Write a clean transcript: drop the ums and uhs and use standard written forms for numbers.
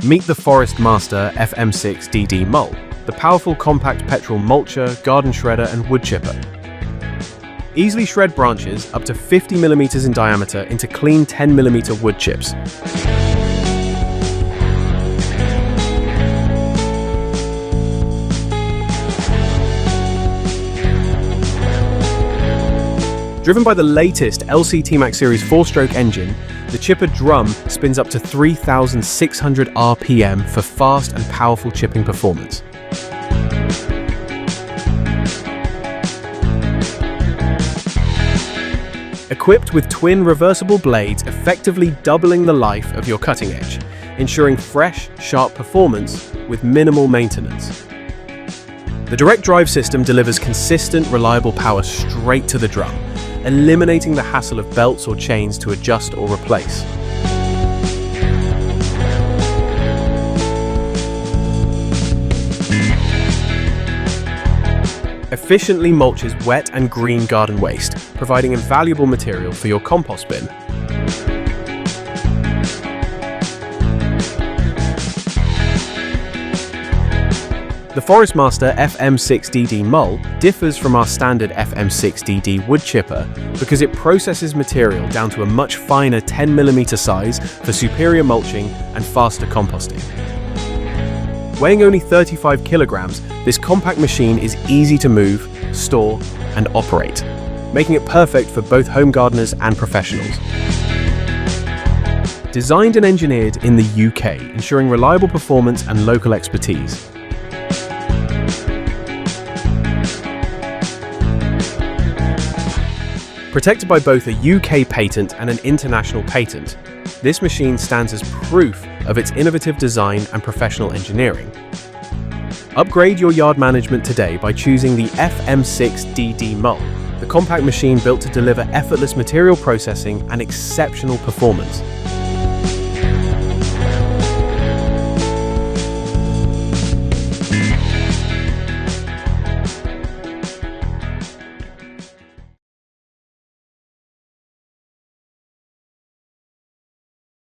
Meet the Forest Master FM6DD-MUL, the powerful compact petrol mulcher, garden shredder and wood chipper. Easily shred branches up to 50 mm in diameter into clean 10 mm wood chips. Driven by the latest LC T-Max Series 4-stroke engine, the chipper drum spins up to 3,600 RPM for fast and powerful chipping performance. Equipped with twin reversible blades, effectively doubling the life of your cutting edge, ensuring fresh, sharp performance with minimal maintenance. The direct drive system delivers consistent, reliable power straight to the drum, eliminating the hassle of belts or chains to adjust or replace. Efficiently mulches wet and green garden waste, providing invaluable material for your compost bin. The Forest Master FM6DD-MUL differs from our standard FM6DD wood chipper because it processes material down to a much finer 10 mm size for superior mulching and faster composting. Weighing only 35 kilograms, this compact machine is easy to move, store and operate, making it perfect for both home gardeners and professionals. Designed and engineered in the UK, ensuring reliable performance and local expertise. Protected by both a UK patent and an international patent, this machine stands as proof of its innovative design and professional engineering. Upgrade your yard management today by choosing the FM6DD-MUL, the compact machine built to deliver effortless material processing and exceptional performance.